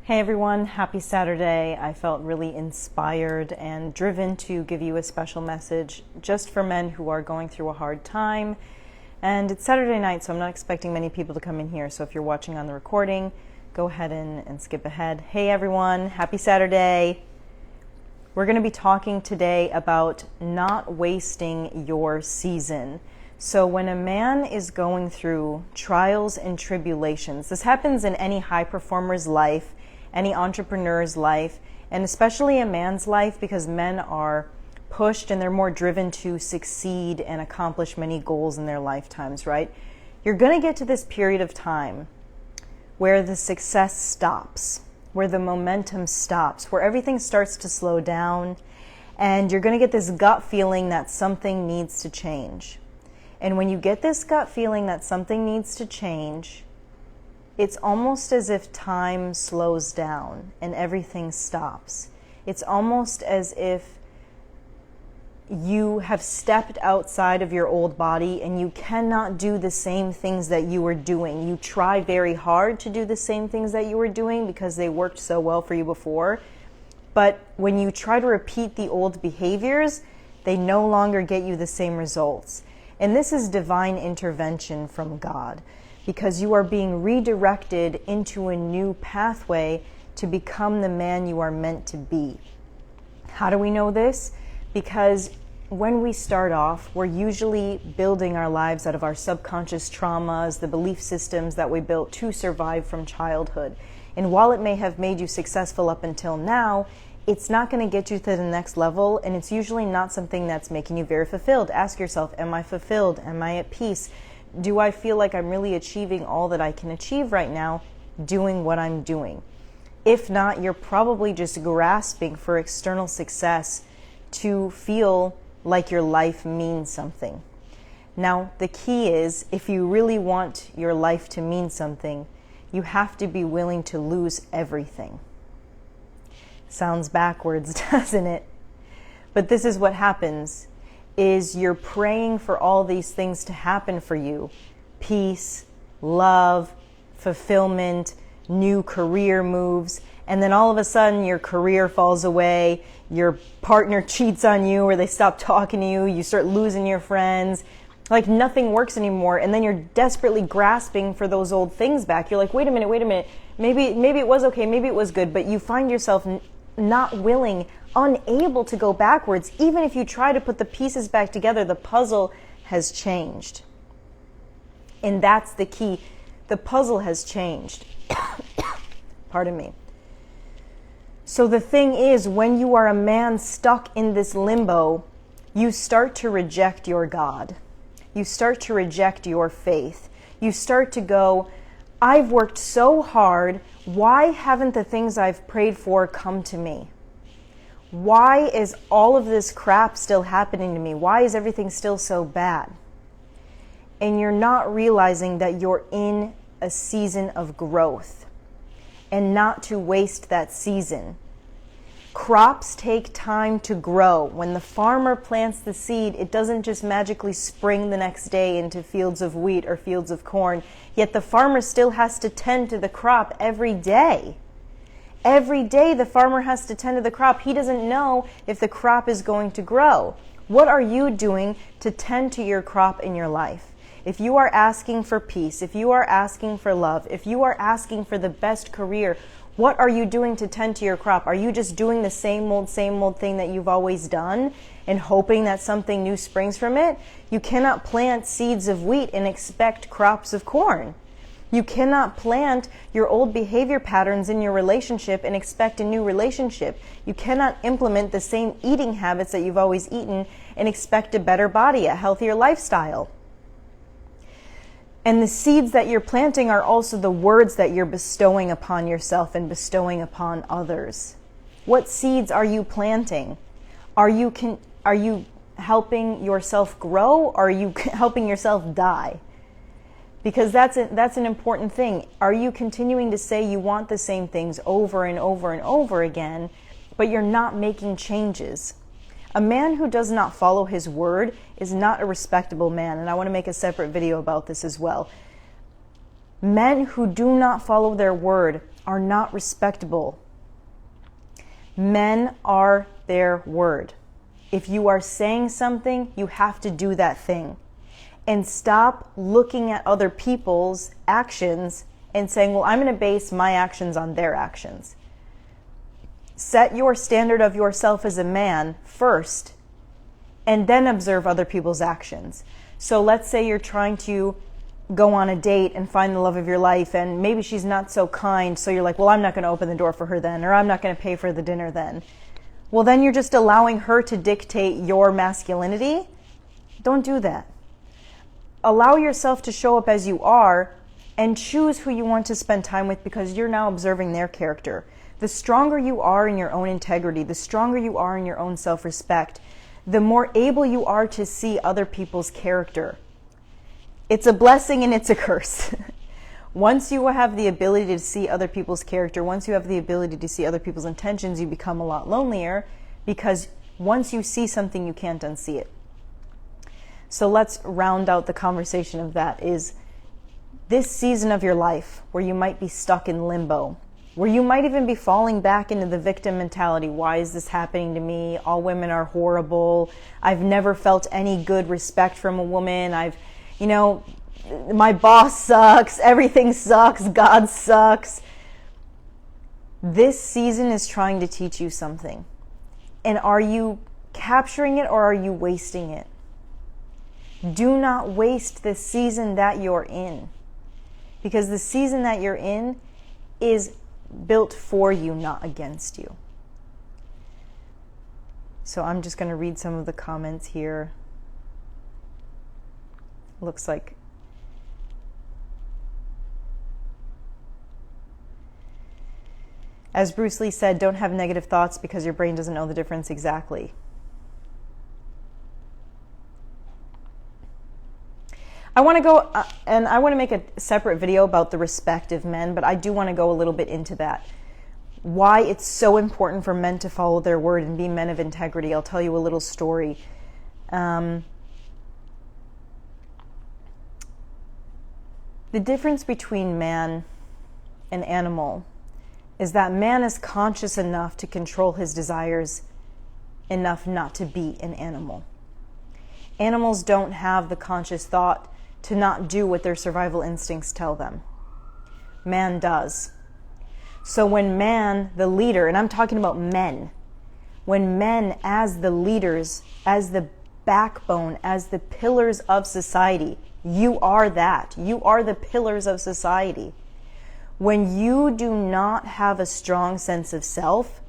Hey everyone, happy Saturday. I felt really inspired and driven to give you a special message just for men who are going through a hard time. And it's Saturday night, so I'm not expecting many people to come in here. So if you're watching on the recording, go ahead and skip ahead. Hey everyone, happy Saturday. We're going to be talking today about not wasting your season. So when a man is going through trials and tribulations, this happens in any high performer's life, any entrepreneur's life, and especially a man's life, because men are pushed and they're more driven to succeed and accomplish many goals in their lifetimes, right? You're going to get to this period of time where the success stops, where the momentum stops, where everything starts to slow down, and you're going to get this gut feeling that something needs to change. And when you get this gut feeling that something needs to change, it's almost as if time slows down and everything stops. It's almost as if you have stepped outside of your old body and you cannot do the same things that you were doing. You try very hard to do the same things that you were doing because they worked so well for you before. But when you try to repeat the old behaviors, they no longer get you the same results. And this is divine intervention from God, because you are being redirected into a new pathway to become the man you are meant to be. How do we know this? Because when we start off, we're usually building our lives out of our subconscious traumas, the belief systems that we built to survive from childhood. And while it may have made you successful up until now, it's not going to get you to the next level, and it's usually not something that's making you very fulfilled. Ask yourself, am I fulfilled? Am I at peace? Do I feel like I'm really achieving all that I can achieve right now, doing what I'm doing? If not, you're probably just grasping for external success to feel like your life means something. Now, the key is, if you really want your life to mean something, you have to be willing to lose everything. Sounds backwards, doesn't it? But this is what happens, is you're praying for all these things to happen for you. Peace, love, fulfillment, new career moves, and then all of a sudden your career falls away, your partner cheats on you, or they stop talking to you, you start losing your friends, like nothing works anymore, and then you're desperately grasping for those old things back. You're like, wait a minute, maybe it was okay, maybe it was good, but you find yourself not willing, unable to go backwards. Even if you try to put the pieces back together, the puzzle has changed. And that's the key. The puzzle has changed. Pardon me. So the thing is, when you are a man stuck in this limbo, you start to reject your God. You start to reject your faith. You start to go, I've worked so hard. Why haven't the things I've prayed for come to me? Why is all of this crap still happening to me? Why is everything still so bad? And you're not realizing that you're in a season of growth, and not to waste that season. Crops take time to grow. When the farmer plants the seed, it doesn't just magically spring the next day into fields of wheat or fields of corn. Yet the farmer still has to tend to the crop every day. Every day the farmer has to tend to the crop. He doesn't know if the crop is going to grow. What are you doing to tend to your crop in your life? If you are asking for peace, if you are asking for love, if you are asking for the best career, what are you doing to tend to your crop? Are you just doing the same old thing that you've always done and hoping that something new springs from it? You cannot plant seeds of wheat and expect crops of corn. You cannot plant your old behavior patterns in your relationship and expect a new relationship. You cannot implement the same eating habits that you've always eaten and expect a better body, a healthier lifestyle. And the seeds that you're planting are also the words that you're bestowing upon yourself and bestowing upon others. What seeds are you planting? Are you helping yourself grow, or are you helping yourself die? Because that's an important thing. Are you continuing to say you want the same things over and over and over again, but you're not making changes? A man who does not follow his word is not a respectable man, and I want to make a separate video about this as well. Men who do not follow their word are not respectable. Men are their word. If you are saying something, you have to do that thing. And stop looking at other people's actions and saying, well, I'm going to base my actions on their actions. Set your standard of yourself as a man first, and then observe other people's actions. So let's say you're trying to go on a date and find the love of your life, and maybe she's not so kind, so you're like, well, I'm not going to open the door for her then, or I'm not going to pay for the dinner then. Well, then you're just allowing her to dictate your masculinity. Don't do that. Allow yourself to show up as you are and choose who you want to spend time with, because you're now observing their character. The stronger you are in your own integrity, the stronger you are in your own self-respect, the more able you are to see other people's character. It's a blessing and it's a curse. Once you have the ability to see other people's character, once you have the ability to see other people's intentions, you become a lot lonelier, because once you see something, you can't unsee it. So let's round out the conversation of that. Is this season of your life where you might be stuck in limbo, where you might even be falling back into the victim mentality. Why is this happening to me? All women are horrible. I've never felt any good respect from a woman. My boss sucks. Everything sucks. God sucks. This season is trying to teach you something. And are you capturing it, or are you wasting it? Do not waste the season that you're in, because the season that you're in is built for you, not against you. So I'm just going to read some of the comments here. Looks like as Bruce Lee said, don't have negative thoughts because your brain doesn't know the difference exactly. I want to go, and I want to make a separate video about the respect of men, but I do want to go a little bit into that. Why it's so important for men to follow their word and be men of integrity. I'll tell you a little story. The difference between man and animal is that man is conscious enough to control his desires enough not to be an animal. Animals don't have the conscious thought to not do what their survival instincts tell them. Man does. So when man, the leader, and I'm talking about men, when men as the leaders, as the backbone, as the pillars of society, you are that. You are the pillars of society. When you do not have a strong sense of self,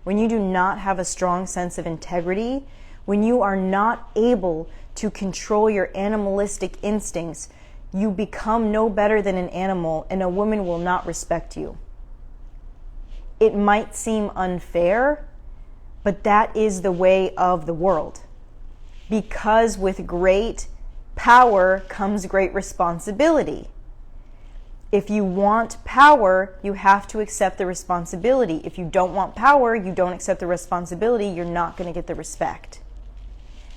when you do not have a strong sense of integrity, when you are not able to control your animalistic instincts, you become no better than an animal, and a woman will not respect you. It might seem unfair, but that is the way of the world. Because with great power comes great responsibility. If you want power, you have to accept the responsibility. If you don't want power, you don't accept the responsibility, you're not going to get the respect.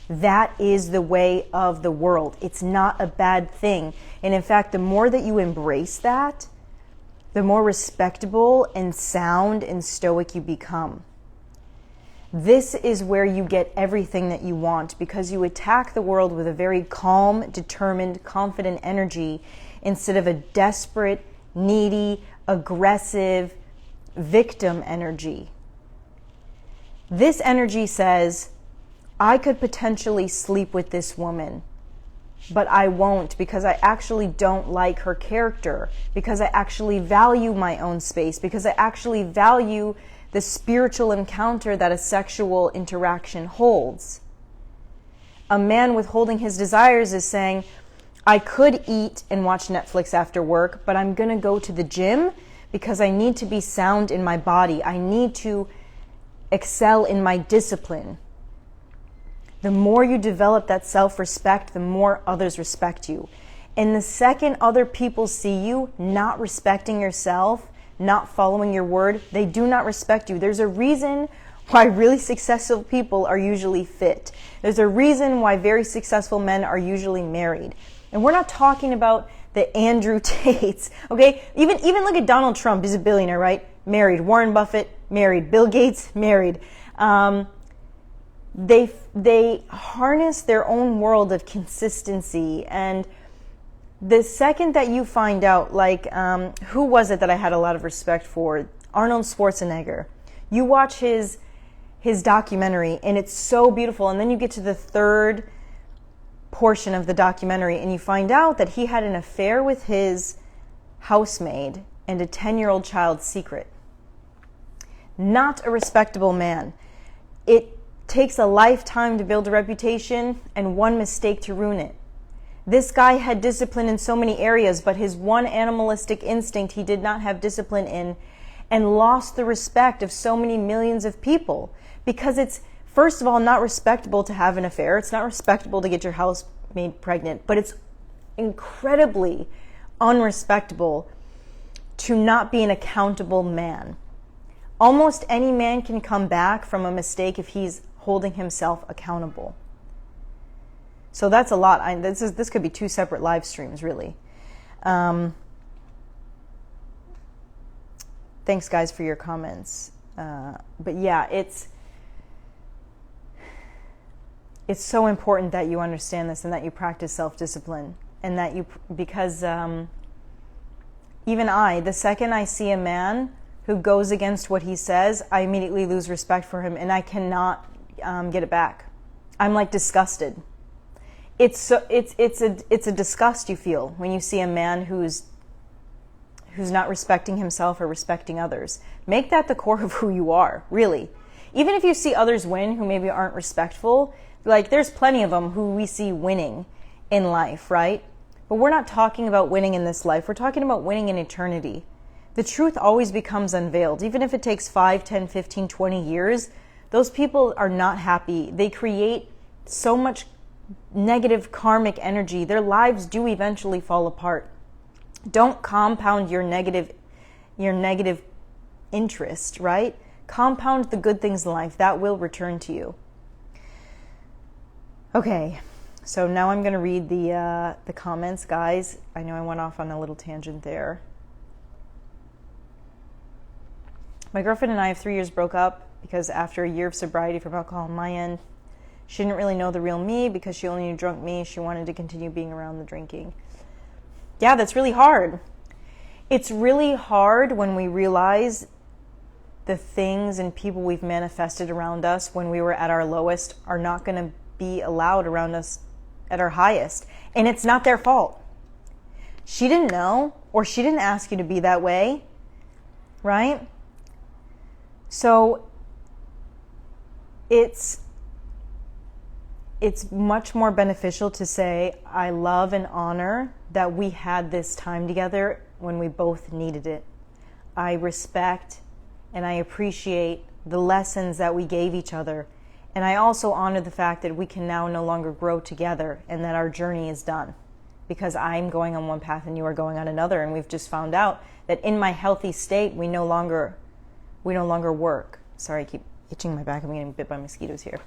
That is the way of the world. It's not a bad thing. And in fact, the more that you embrace that, the more respectable and sound and stoic you become. This is where you get everything that you want, because you attack the world with a very calm, determined, confident energy instead of a desperate, needy, aggressive, victim energy. This energy says, I could potentially sleep with this woman, but I won't, because I actually don't like her character, because I actually value my own space, because I actually value the spiritual encounter that a sexual interaction holds. A man withholding his desires is saying, I could eat and watch Netflix after work, but I'm going to go to the gym because I need to be sound in my body. I need to excel in my discipline. The more you develop that self-respect, the more others respect you. And the second other people see you not respecting yourself, not following your word, they do not respect you. There's a reason why really successful people are usually fit. There's a reason why very successful men are usually married. And we're not talking about the Andrew Tates, okay? Even look at Donald Trump. He's a billionaire, right? Married. Warren Buffett, married. Bill Gates, married. They harness their own world of consistency. And the second that you find out, like, who was it that I had a lot of respect for? Arnold Schwarzenegger. You watch his documentary, and it's so beautiful. And then you get to the third portion of the documentary, and you find out that he had an affair with his housemaid and a 10-year-old child's secret. Not a respectable man. It takes a lifetime to build a reputation and one mistake to ruin it. This guy had discipline in so many areas, but his one animalistic instinct he did not have discipline in, and lost the respect of so many millions of people. Because it's, first of all, not respectable to have an affair. It's not respectable to get your housemaid pregnant, but it's incredibly unrespectable to not be an accountable man. Almost any man can come back from a mistake if he's holding himself accountable. So that's a lot. This could be 2 separate live streams, really. Thanks, guys, for your comments. But yeah, it's so important that you understand this and that you practice self-discipline, and that because even the second I see a man who goes against what he says, I immediately lose respect for him, and I cannot get it back. I'm like disgusted. It's a disgust you feel when you see a man who's not respecting himself or respecting others. Make that the core of who you are, really. Even if you see others win who maybe aren't respectful, like there's plenty of them who we see winning in life, right? But we're not talking about winning in this life. We're talking about winning in eternity. The truth always becomes unveiled. Even if it takes 5, 10, 15, 20 years, those people are not happy. They create so much negative karmic energy. Their lives do eventually fall apart. Don't compound your negative interest, right? Compound the good things in life. That will return to you. Okay, so now I'm going to read the comments, guys. I know I went off on a little tangent there. My girlfriend and I of 3 years broke up because after a year of sobriety from alcohol on my end, she didn't really know the real me because she only knew drunk me. She wanted to continue being around the drinking. Yeah, that's really hard. It's really hard when we realize the things and people we've manifested around us when we were at our lowest are not going to be allowed around us at our highest. And it's not their fault. She didn't know, or she didn't ask you to be that way, right? So it's much more beneficial to say, I love and honor that we had this time together when we both needed it. I respect and I appreciate the lessons that we gave each other. And I also honor the fact that we can now no longer grow together and that our journey is done. Because I'm going on one path and you are going on another. And we've just found out that in my healthy state, we no longer work. Sorry, I keep itching my back. I'm getting bit by mosquitoes here.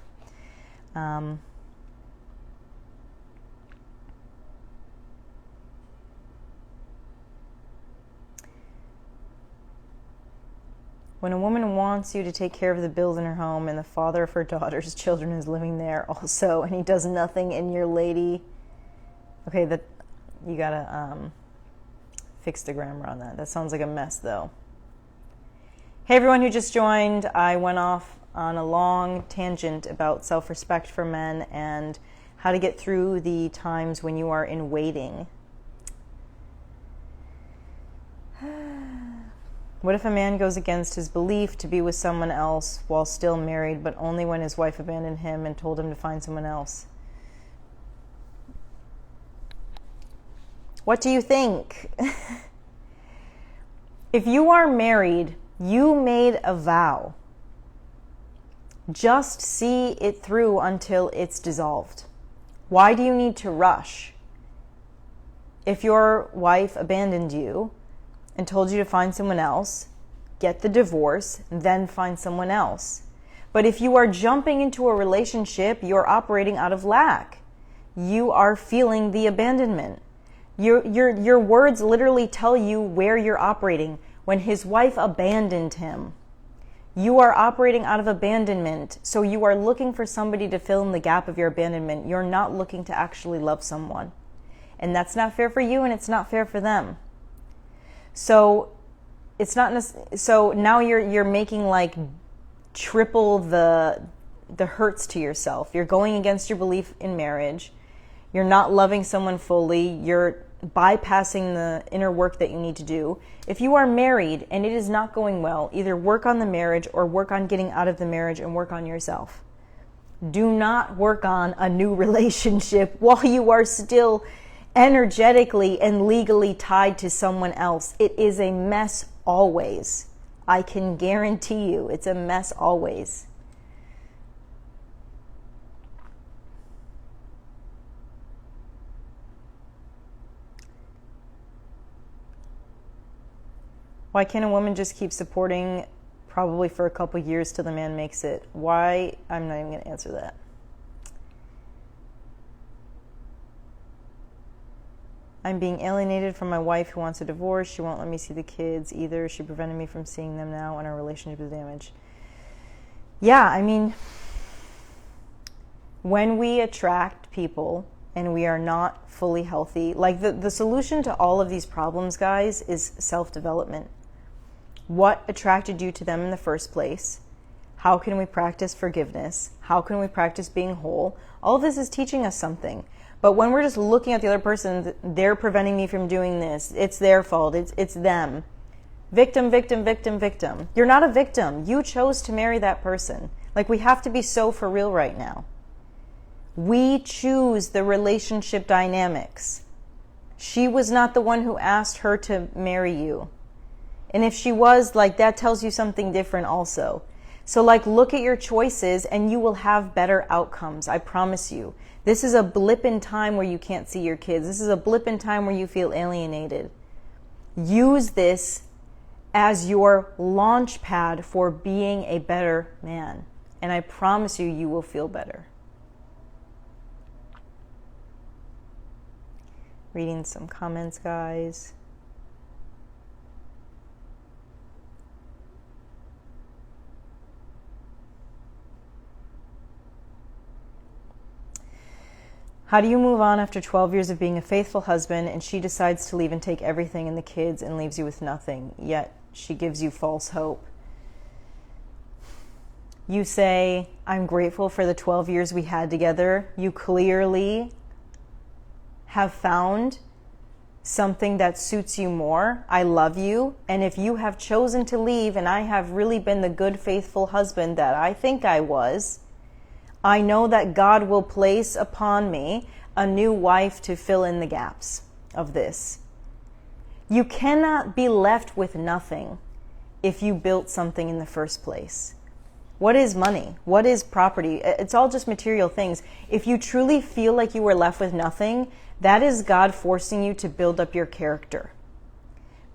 When a woman wants you to take care of the bills in her home and the father of her daughter's children is living there also, and he does nothing, and your lady... Okay, that you gotta fix the grammar on that. That sounds like a mess, though. Hey, everyone who just joined. I went off on a long tangent about self-respect for men and how to get through the times when you are in waiting. What if a man goes against his belief to be with someone else while still married, but only when his wife abandoned him and told him to find someone else? What do you think? If you are married, you made a vow. Just see it through until it's dissolved. Why do you need to rush? If your wife abandoned you and told you to find someone else, get the divorce, then find someone else. But if you are jumping into a relationship, you're operating out of lack. You are feeling the abandonment. Your words literally tell you where you're operating. When his wife abandoned him, you are operating out of abandonment. So you are looking for somebody to fill in the gap of your abandonment. You're not looking to actually love someone. And that's not fair for you, and it's not fair for them. So it's not so now you're making like triple the hurts to yourself. You're going against your belief in marriage. You're not loving someone fully. You're bypassing the inner work that you need to do. If you are married and it is not going well, either work on the marriage or work on getting out of the marriage and work on yourself. Do not work on a new relationship while you are still energetically and legally tied to someone else. It is a mess always. I can guarantee you it's a mess always. Why can't a woman just keep supporting probably for a couple years till the man makes it? Why? I'm not even going to answer that. I'm being alienated from my wife who wants a divorce. She won't let me see the kids either. She prevented me from seeing them now, and our relationship is damaged. Yeah, I mean, when we attract people and we are not fully healthy, like the solution to all of these problems, guys, is self-development. What attracted you to them in the first place? How can we practice forgiveness? How can we practice being whole? All of this is teaching us something. But when we're just looking at the other person, they're preventing me from doing this. It's their fault. It's them. Victim, victim, victim, victim. You're not a victim. You chose to marry that person. Like, we have to be so for real right now. We choose the relationship dynamics. She was not the one who asked her to marry you. And if she was, like, that tells you something different also. So, like, look at your choices and you will have better outcomes. I promise you. This is a blip in time where you can't see your kids. This is a blip in time where you feel alienated. Use this as your launch pad for being a better man. And I promise you, you will feel better. Reading some comments, guys. How do you move on after 12 years of being a faithful husband and she decides to leave and take everything and the kids and leaves you with nothing, yet she gives you false hope? You say, I'm grateful for the 12 years we had together. You clearly have found something that suits you more. I love you. And if you have chosen to leave and I have really been the good, faithful husband that I think I was, I know that God will place upon me a new wife to fill in the gaps of this. You cannot be left with nothing if you built something in the first place. What is money? What is property? It's all just material things. If you truly feel like you were left with nothing, that is God forcing you to build up your character.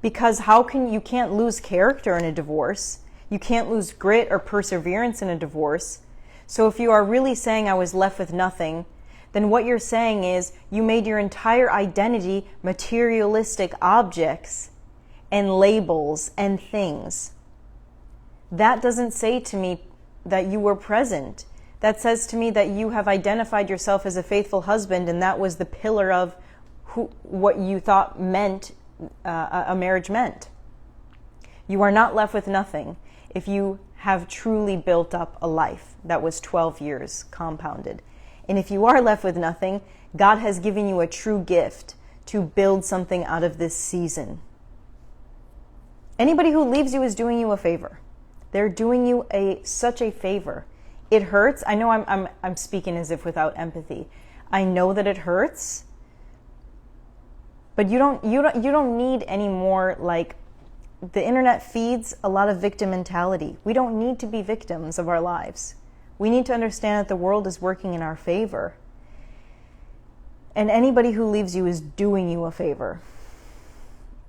Because you can't lose character in a divorce. You can't lose grit or perseverance in a divorce. So if you are really saying I was left with nothing, then what you're saying is you made your entire identity materialistic objects and labels and things. That doesn't say to me that you were present. That says to me that you have identified yourself as a faithful husband, and that was the pillar of what you thought meant a marriage meant. You are not left with nothing if you have truly built up a life that was 12 years compounded. And if you are left with nothing, God has given you a true gift to build something out of this season. Anybody who leaves you is doing you a favor. They're doing you such a favor. It hurts. I know I'm speaking as if without empathy. I know that it hurts. But you don't need any more, like, the internet feeds a lot of victim mentality. We don't need to be victims of our lives. We need to understand that the world is working in our favor. And anybody who leaves you is doing you a favor.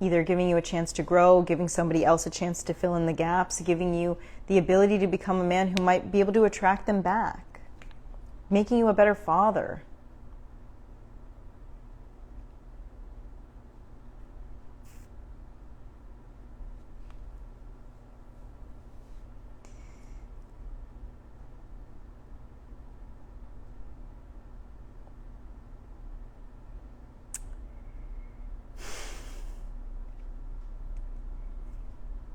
Either giving you a chance to grow, giving somebody else a chance to fill in the gaps, giving you the ability to become a man who might be able to attract them back, making you a better father.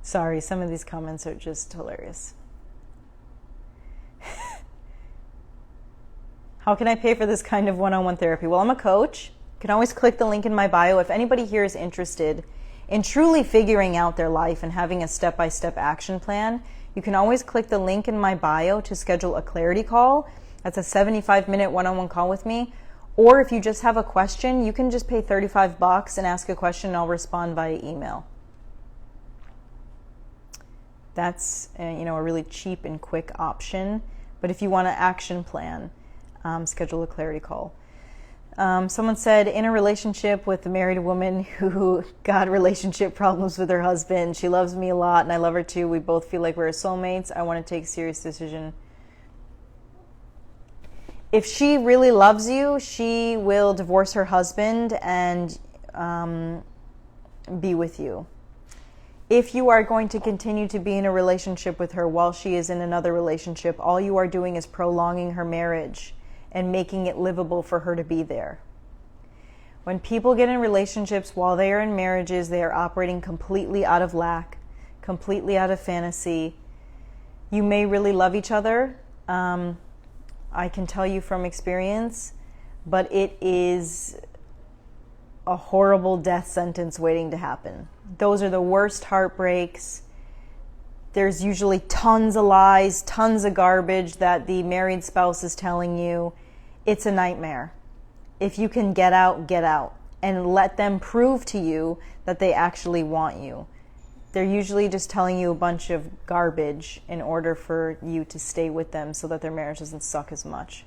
Sorry, some of these comments are just hilarious. How can I pay for this kind of one-on-one therapy? Well, I'm a coach. You can always click the link in my bio. If anybody here is interested in truly figuring out their life and having a step-by-step action plan, you can always click the link in my bio to schedule a clarity call. That's a 75-minute one-on-one call with me. Or if you just have a question, you can just pay $35 and ask a question and I'll respond via email. That's a really cheap and quick option. But if you want an action plan, schedule a clarity call. Someone said, in a relationship with a married woman who got relationship problems with her husband. She loves me a lot and I love her too. We both feel like we're soulmates. I want to take a serious decision. If she really loves you, she will divorce her husband and be with you. If you are going to continue to be in a relationship with her while she is in another relationship, all you are doing is prolonging her marriage and making it livable for her to be there. When people get in relationships while they are in marriages, they are operating completely out of lack, completely out of fantasy. You may really love each other. I can tell you from experience, but it is a horrible death sentence waiting to happen. Those are the worst heartbreaks. There's usually tons of lies, tons of garbage that the married spouse is telling you. It's a nightmare. If you can get out and let them prove to you that they actually want you. They're usually just telling you a bunch of garbage in order for you to stay with them so that their marriage doesn't suck as much.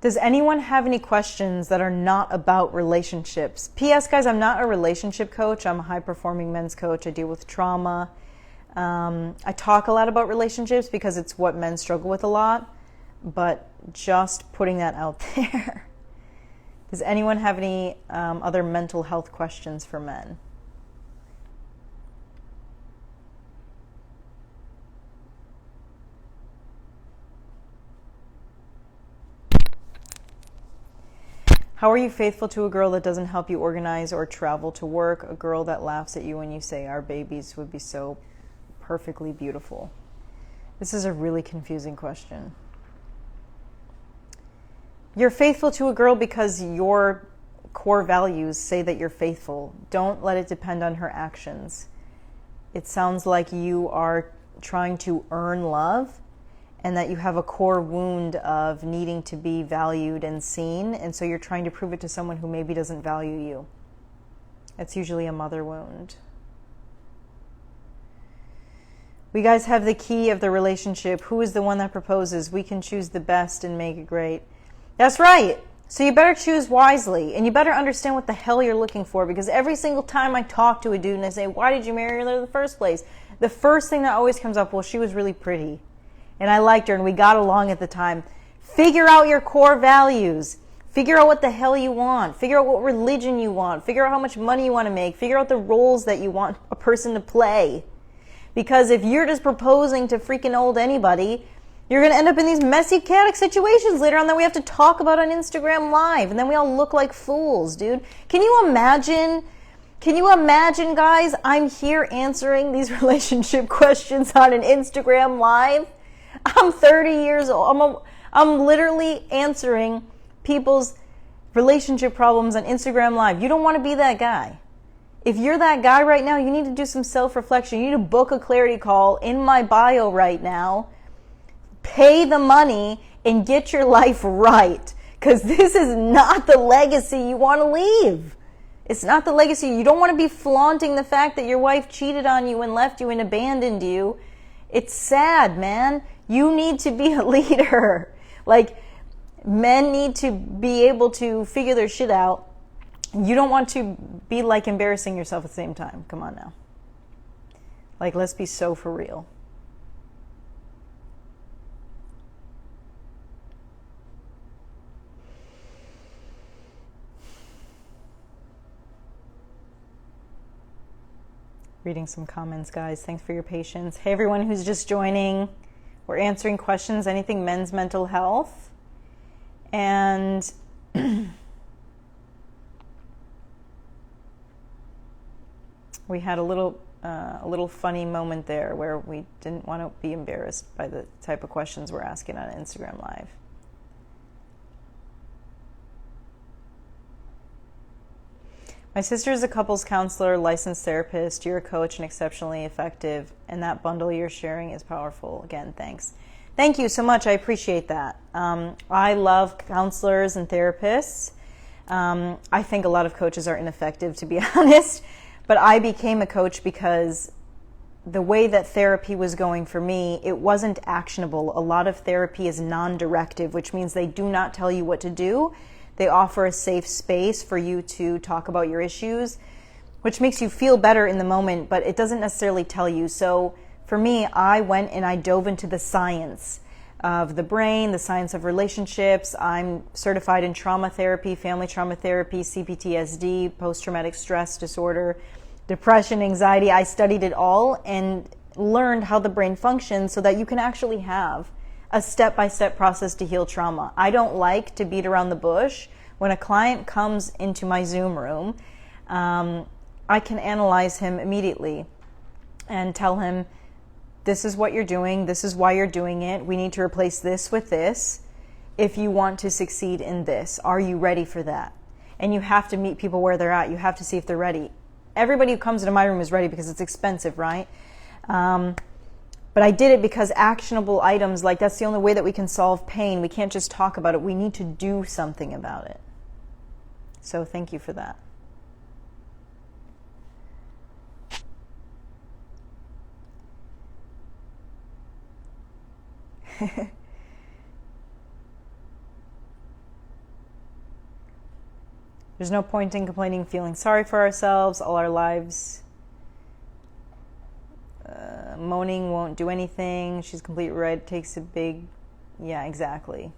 Does anyone have any questions that are not about relationships? P.S. guys, I'm not a relationship coach. I'm a high-performing men's coach. I deal with trauma. I talk a lot about relationships because it's what men struggle with a lot, but just putting that out there. Does anyone have any other mental health questions for men? How are you faithful to a girl that doesn't help you organize or travel to work? A girl that laughs at you when you say our babies would be so perfectly beautiful. This is a really confusing question. You're faithful to a girl because your core values say that you're faithful. Don't let it depend on her actions. It sounds like you are trying to earn love and that you have a core wound of needing to be valued and seen, and so you're trying to prove it to someone who maybe doesn't value you. It's usually a mother wound. We guys have the key of the relationship. Who is the one that proposes? We can choose the best and make it great. That's right. So you better choose wisely, and you better understand what the hell you're looking for, because every single time I talk to a dude and I say, why did you marry her in the first place? The first thing that always comes up, well, she was really pretty, and I liked her, and we got along at the time. Figure out your core values. Figure out what the hell you want. Figure out what religion you want. Figure out how much money you want to make. Figure out the roles that you want a person to play. Because if you're just proposing to freaking old anybody, you're going to end up in these messy, chaotic situations later on that we have to talk about on Instagram Live. And then we all look like fools, dude. Can you imagine, guys, I'm here answering these relationship questions on an Instagram Live? I'm 30 years old. I'm literally answering people's relationship problems on Instagram Live. You don't want to be that guy. If you're that guy right now, you need to do some self-reflection. You need to book a clarity call in my bio right now. Pay the money and get your life right. Because this is not the legacy you want to leave. It's not the legacy. You don't want to be flaunting the fact that your wife cheated on you and left you and abandoned you. It's sad, man. You need to be a leader. Like, men need to be able to figure their shit out. You don't want to be like embarrassing yourself at the same time. Come on now. Like, let's be so for real. Reading some comments, guys. Thanks for your patience. Hey, everyone who's just joining. We're answering questions, anything men's mental health. And we had a little funny moment there where we didn't want to be embarrassed by the type of questions we're asking on Instagram Live. My sister is a couples counselor, licensed therapist. You're a coach and exceptionally effective, and that bundle you're sharing is powerful. Again, thanks. Thank you so much. I appreciate that. I love counselors and therapists. I think a lot of coaches are ineffective, to be honest, but I became a coach because the way that therapy was going for me, it wasn't actionable. A lot of therapy is non-directive, which means they do not tell you what to do. They offer a safe space for you to talk about your issues, which makes you feel better in the moment, but it doesn't necessarily tell you. So for me, I went and I dove into the science of the brain, the science of relationships. I'm certified in trauma therapy, family trauma therapy, CPTSD, post-traumatic stress disorder, depression, anxiety. I studied it all and learned how the brain functions so that you can actually have a step-by-step process to heal trauma. I don't like to beat around the bush. When a client comes into my Zoom room, I can analyze him immediately and tell him, this is what you're doing, this is why you're doing it, we need to replace this with this if you want to succeed in this. Are you ready for that? And you have to meet people where they're at. You have to see if they're ready. Everybody who comes into my room is ready because it's expensive, right? But I did it because actionable items, like that's the only way that we can solve pain. We can't just talk about it. We need to do something about it. So thank you for that. There's no point in complaining, feeling sorry for ourselves all our lives. Moaning won't do anything. She's completely right. It takes a big... Yeah, exactly.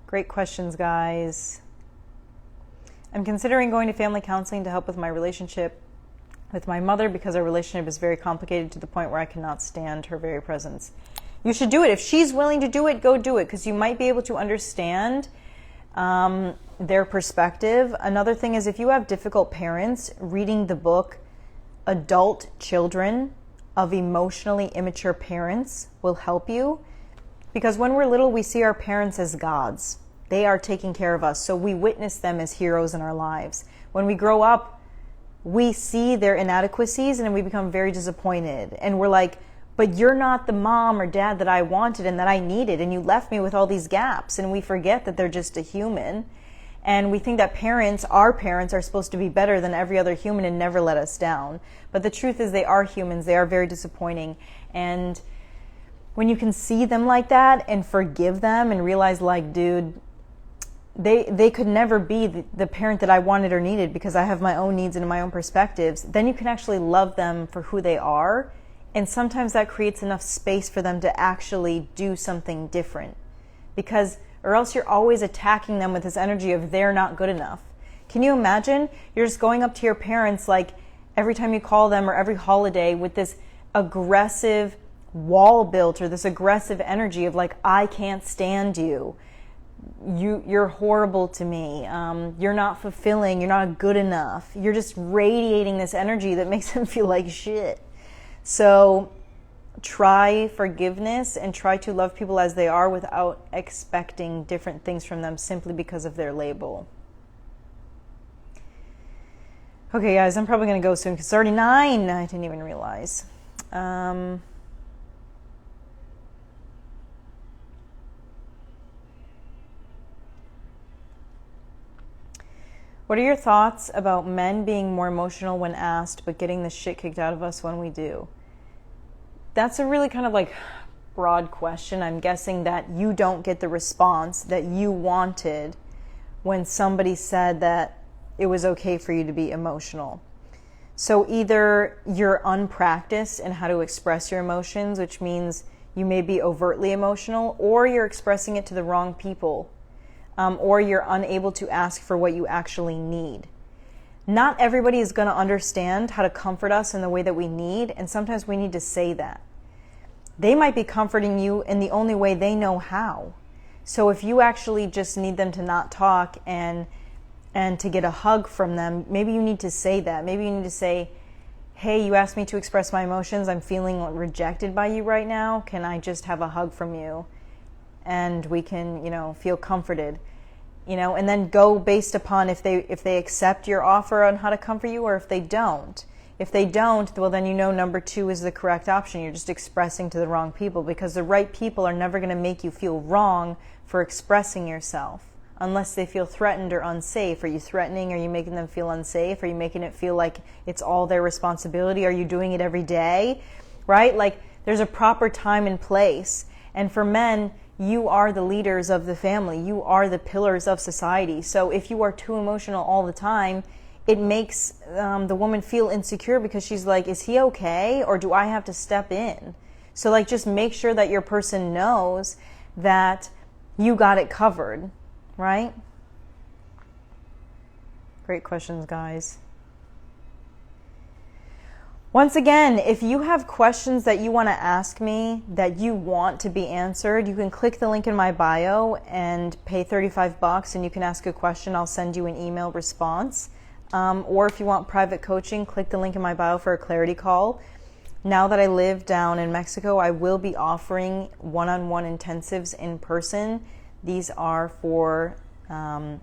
Great questions, guys. I'm considering going to family counseling to help with my relationship with my mother because our relationship is very complicated to the point where I cannot stand her very presence. You should do it. If she's willing to do it, go do it, because you might be able to understand their perspective. Another thing is, if you have difficult parents, reading the book Adult Children of Emotionally Immature Parents will help you, because when we're little, we see our parents as gods. They are taking care of us, so we witness them as heroes in our lives. When we grow up, we see their inadequacies and we become very disappointed, and we're like, but you're not the mom or dad that I wanted and that I needed, and you left me with all these gaps. And we forget that they're just a human. And we think that our parents are supposed to be better than every other human and never let us down. But the truth is, they are humans. They are very disappointing. And when you can see them like that and forgive them and realize, like, dude, they could never be the parent that I wanted or needed because I have my own needs and my own perspectives, then you can actually love them for who they are. And sometimes that creates enough space for them to actually do something different. Or else you're always attacking them with this energy of they're not good enough. Can you imagine? You're just going up to your parents like every time you call them or every holiday with this aggressive wall built or this aggressive energy of like, I can't stand you. You're horrible to me. You're not fulfilling. You're not good enough. You're just radiating this energy that makes them feel like shit. So try forgiveness and try to love people as they are without expecting different things from them simply because of their label. Okay, guys, I'm probably going to go soon because it's already 9. I didn't even realize. What are your thoughts about men being more emotional when asked, but getting the shit kicked out of us when we do? That's a really kind of like broad question. I'm guessing that you don't get the response that you wanted when somebody said that it was okay for you to be emotional. So either you're unpracticed in how to express your emotions, which means you may be overtly emotional, or you're expressing it to the wrong people, or you're unable to ask for what you actually need. Not everybody is going to understand how to comfort us in the way that we need, and sometimes we need to say that. They might be comforting you in the only way they know how. So if you actually just need them to not talk and to get a hug from them, maybe you need to say that. Maybe you need to say, hey, you asked me to express my emotions. I'm feeling rejected by you right now. Can I just have a hug from you? And we can, feel comforted, and then go based upon if they accept your offer on how to comfort you, or if they don't. If they don't, well, then number 2 is the correct option. You're just expressing to the wrong people, because the right people are never going to make you feel wrong for expressing yourself unless they feel threatened or unsafe. Are you threatening? Are you making them feel unsafe? Are you making it feel like it's all their responsibility? Are you doing it every day? Right? Like, there's a proper time and place. And for men, you are the leaders of the family. You are the pillars of society. So if you are too emotional all the time, it makes the woman feel insecure, because she's like, is he okay? Or do I have to step in? So just make sure that your person knows that you got it covered, right? Great questions, guys. Once again, if you have questions that you want to ask me that you want to be answered, you can click the link in my bio and pay $35 and you can ask a question. I'll send you an email response. Or if you want private coaching, click the link in my bio for a clarity call. Now that I live down in Mexico, I will be offering one-on-one intensives in person. These are for the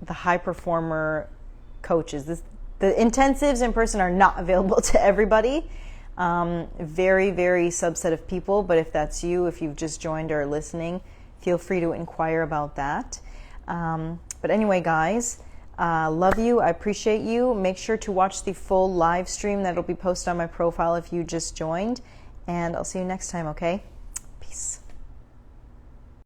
high performer coaches. The intensives in person are not available to everybody. Very, very subset of people. But if that's you, if you've just joined or are listening, feel free to inquire about that. But anyway, guys, love you. I appreciate you. Make sure to watch the full live stream that'll be posted on my profile if you just joined. And I'll see you next time, okay? Peace.